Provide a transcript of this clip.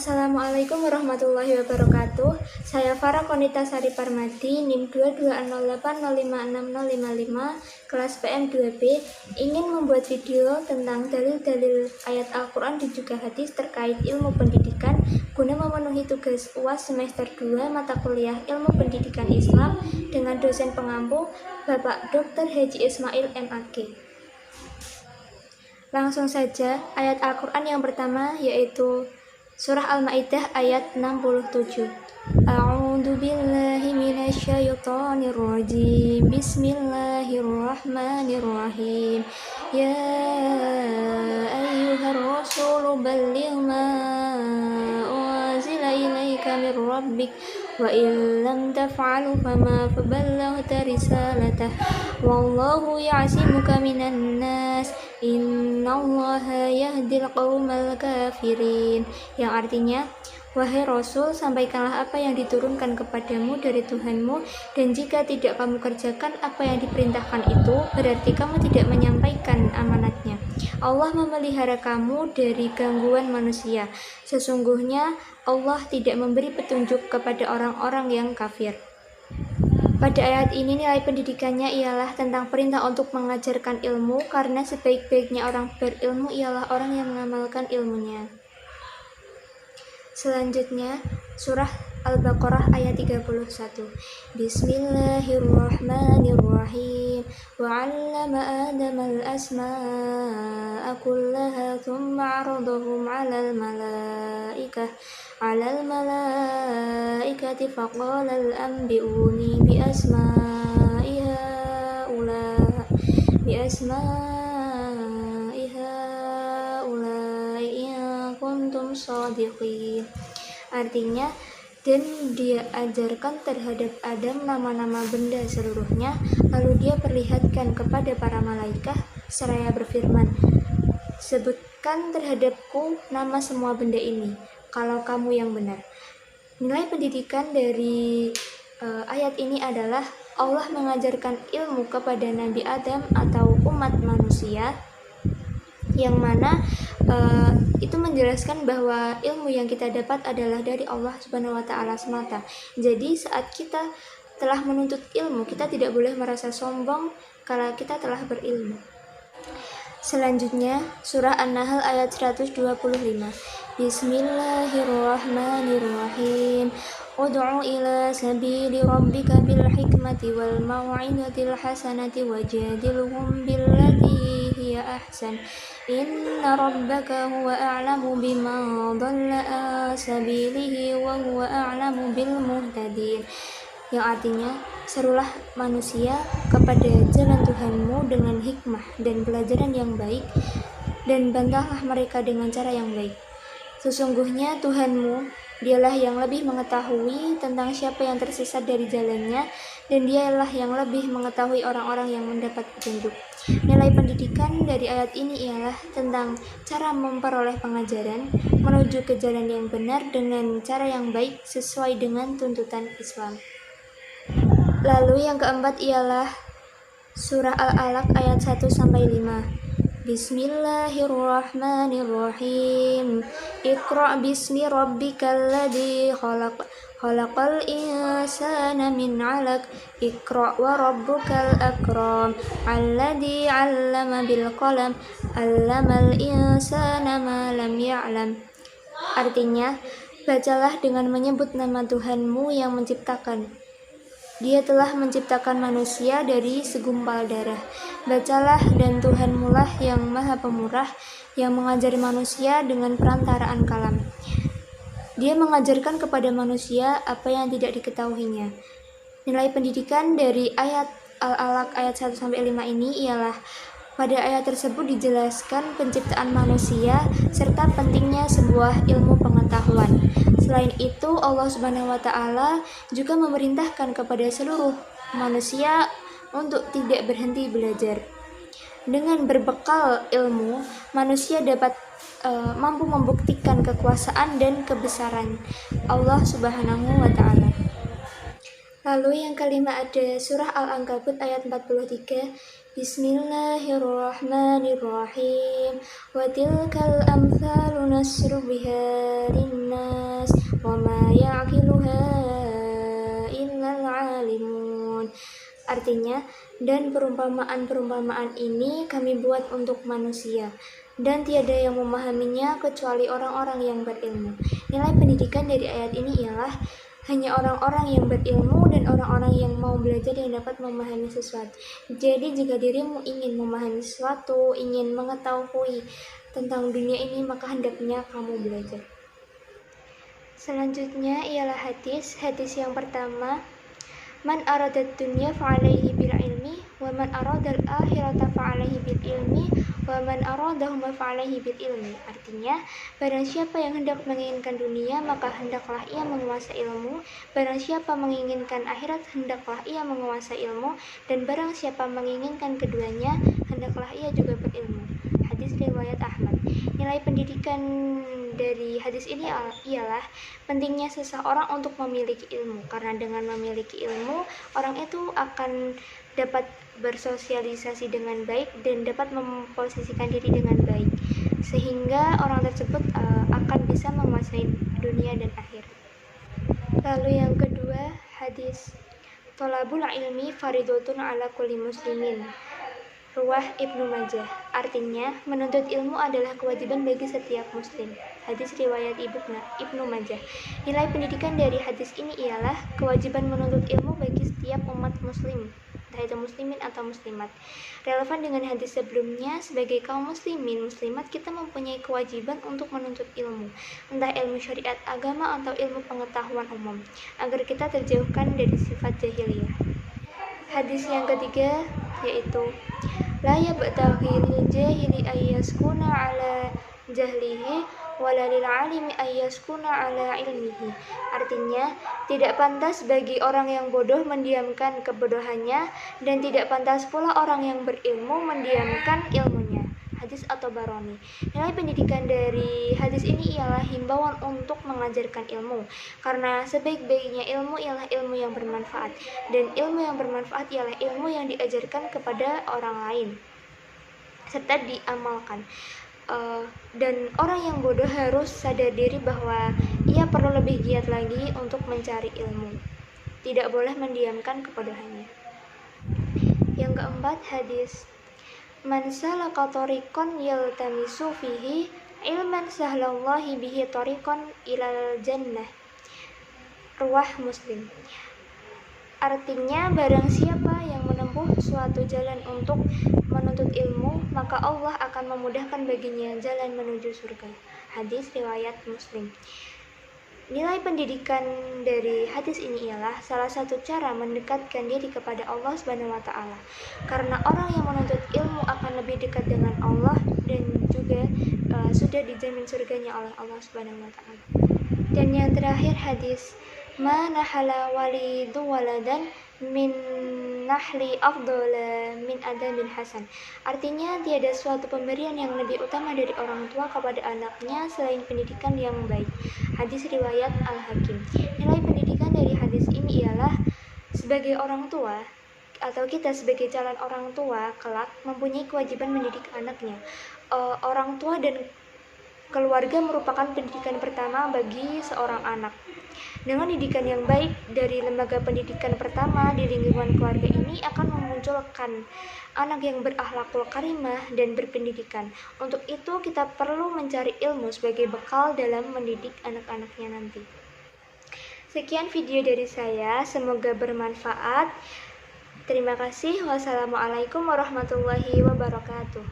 Assalamualaikum warahmatullahi wabarakatuh. Saya Farah Konita Sari Parmadi, NIM 2208056055, kelas PM2B, ingin membuat video tentang dalil-dalil ayat Al-Quran dan juga hadis terkait ilmu pendidikan guna memenuhi tugas UAS semester 2 mata kuliah Ilmu Pendidikan Islam dengan dosen pengampu Bapak Dr. Haji Ismail MAG. Langsung saja, ayat Al-Quran yang pertama yaitu Surah Al-Maidah ayat 67. A'udzu billahi minasyaitonir rajim. Bismillahirrahmanirrahim. Ya ayyuhar rasul balligh ma unzila ilaika mir rabbik wa in lam taf'alu fama ballaghta risalatah wallahu ya'simuka minan nas innallaha yahdil qaumal kafirin, yang artinya, wahai Rasul, sampaikanlah apa yang diturunkan kepadamu dari Tuhanmu, dan jika tidak kamu kerjakan apa yang diperintahkan itu, berarti kamu tidak menyampaikan amanatnya. Allah memelihara kamu dari gangguan manusia. Sesungguhnya Allah tidak memberi petunjuk kepada orang-orang yang kafir. Pada ayat ini nilai pendidikannya ialah tentang perintah untuk mengajarkan ilmu, karena sebaik-baiknya orang berilmu ialah orang yang mengamalkan ilmunya. Selanjutnya, surah Al-Baqarah ayat 31. Bismillahirrahmanirrahim. Wa 'allama Adama al-asma'a kullaha thumma 'aradahum 'alal malaikati faqala al-anbi'uni bi asma'i haula'i in kuntum shadiqin. Artinya, dan dia ajarkan terhadap Adam nama-nama benda seluruhnya, lalu dia perlihatkan kepada para malaikat seraya berfirman, sebutkan terhadapku nama semua benda ini, kalau kamu yang benar. Nilai pendidikan dari ayat ini adalah Allah mengajarkan ilmu kepada Nabi Adam atau umat manusia, yang mana itu menjelaskan bahwa ilmu yang kita dapat adalah dari Allah Subhanahu wa Ta'ala semata. Jadi saat kita telah menuntut ilmu, kita tidak boleh merasa sombong kalau kita telah berilmu. Selanjutnya, surah An-Nahl ayat 125. Bismillahirrahmanirrahim. Ud'u ila sabili rabbika bil hikmati wal mau'izatil hasanati wajadilhum billati hiya ahsan. Inna rabbaka huwa a'lamu biman dhalla an sabilihi wa huwa a'lamu bil muhtadin. Yang artinya, serulah manusia kepada jalan Tuhanmu dengan hikmah dan pelajaran yang baik, dan bantahlah mereka dengan cara yang baik. Sesungguhnya Tuhanmu, dialah yang lebih mengetahui tentang siapa yang tersesat dari jalannya, dan dialah yang lebih mengetahui orang-orang yang mendapat petunjuk. Nilai pendidikan dari ayat ini ialah tentang cara memperoleh pengajaran menuju ke jalan yang benar dengan cara yang baik sesuai dengan tuntutan Islam. Lalu yang keempat ialah surah Al-Alaq ayat 1-5. Bismillahirrahmanirrahim. Iqra' bismi rabbikal ladzi khalaq. Khalaqal insana min 'alaq. Iqra' wa rabbukal akram. Alladzi 'allama bil qalam. 'Allamal insana ma lam ya'lam. Artinya, bacalah dengan menyebut nama Tuhanmu yang menciptakan. Dia telah menciptakan manusia dari segumpal darah. Bacalah, dan Tuhanmu lah yang maha pemurah, yang mengajari manusia dengan perantaraan kalam. Dia mengajarkan kepada manusia apa yang tidak diketahuinya. Nilai pendidikan dari ayat Al-Alaq ayat 1-5 ini ialah, pada ayat tersebut dijelaskan penciptaan manusia serta pentingnya sebuah ilmu pengetahuan. Selain itu, Allah Subhanahu wa Ta'ala juga memerintahkan kepada seluruh manusia untuk tidak berhenti belajar. Dengan berbekal ilmu, manusia dapat mampu membuktikan kekuasaan dan kebesaran Allah Subhanahu wa Ta'ala. Lalu yang kelima ada surah Al-Ankabut ayat 43. Bismillahirrahmanirrahim. Wa tilkal amthalu nasrubiha linnas وَمَا يَعْقِلُهَا إِلَّا الْعَالِمُونَ. Artinya, dan perumpamaan-perumpamaan ini kami buat untuk manusia, dan tiada yang memahaminya kecuali orang-orang yang berilmu. Nilai pendidikan dari ayat ini ialah hanya orang-orang yang berilmu dan orang-orang yang mau belajar yang dapat memahami sesuatu. Jadi jika dirimu ingin memahami sesuatu, ingin mengetahui tentang dunia ini, maka hendaknya kamu belajar. Selanjutnya ialah hadis yang pertama, man aradat dunya fa'alaihi bil ilmi wa man aradal akhirata fa'alaihi bil ilmi wa man aradahuma fa'alaihi bil ilmi. Artinya, barang siapa yang hendak menginginkan dunia, maka hendaklah ia menguasai ilmu. Barang siapa menginginkan akhirat, hendaklah ia menguasai ilmu. Dan barang siapa menginginkan keduanya, hendaklah ia juga berilmu. Hadis riwayat Ahmad. Nilai pendidikan dari hadis ini ialah pentingnya seseorang untuk memiliki ilmu, karena dengan memiliki ilmu, orang itu akan dapat bersosialisasi dengan baik dan dapat memposisikan diri dengan baik, sehingga orang tersebut akan bisa menguasai dunia dan akhirat. Lalu yang kedua, hadis thalabul ilmi faridotun ala kulli muslimin, Ruwah Ibnu Majah. Artinya, menuntut ilmu adalah kewajiban bagi setiap muslim. Hadis riwayat Ibnu Majah. Nilai pendidikan dari hadis ini ialah kewajiban menuntut ilmu bagi setiap umat muslim, entah itu muslimin atau muslimat. Relevan dengan hadis sebelumnya, sebagai kaum muslimin muslimat kita mempunyai kewajiban untuk menuntut ilmu, entah ilmu syariat agama atau ilmu pengetahuan umum, agar kita terjauhkan dari sifat jahiliyah. Hadis yang ketiga yaitu la yabtaghi lil jahili ayyaskuna ala jahlihi wala lil alimi ayyaskuna ala ilmihi. Artinya, tidak pantas bagi orang yang bodoh mendiamkan kebodohannya, dan tidak pantas pula orang yang berilmu mendiamkan ilmunya. Hadis At-Tabarani. Nilai pendidikan dari hadis ini ialah himbauan untuk mengajarkan ilmu, karena sebaik-baiknya ilmu ialah ilmu yang bermanfaat, dan ilmu yang bermanfaat ialah ilmu yang diajarkan kepada orang lain serta diamalkan. Dan orang yang bodoh harus sadar diri bahwa ia perlu lebih giat lagi untuk mencari ilmu, tidak boleh mendiamkan kebodohannya. Yang keempat, hadis man salaka tariqan yaltamisu fihi ilman sahlallahi bihi tariqan ilal jannah, Ruwah Muslim. Artinya, barang siapa yang menempuh suatu jalan untuk menuntut ilmu, maka Allah akan memudahkan baginya jalan menuju surga. Hadis riwayat Muslim. Nilai pendidikan dari hadis ini ialah salah satu cara mendekatkan diri kepada Allah Subhanahu wa taala. Karena orang yang menuntut ilmu akan lebih dekat dengan Allah, dan juga sudah dijamin surganya oleh Allah Subhanahu wa taala. Dan yang terakhir, hadis ma nahala walidu waladan min nahli afdala min adamin hasan. Artinya, tiada suatu pemberian yang lebih utama dari orang tua kepada anaknya selain pendidikan yang baik. Hadis riwayat Al-Hakim. Nilai pendidikan dari hadis ini ialah sebagai orang tua atau kita sebagai calon orang tua kelak mempunyai kewajiban mendidik anaknya. Orang tua dan keluarga merupakan pendidikan pertama bagi seorang anak. Dengan didikan yang baik dari lembaga pendidikan pertama di lingkungan keluarga ini akan memunculkan anak yang berakhlakul karimah dan berpendidikan. Untuk itu kita perlu mencari ilmu sebagai bekal dalam mendidik anak-anaknya nanti. Sekian video dari saya, semoga bermanfaat. Terima kasih. Wassalamualaikum warahmatullahi wabarakatuh.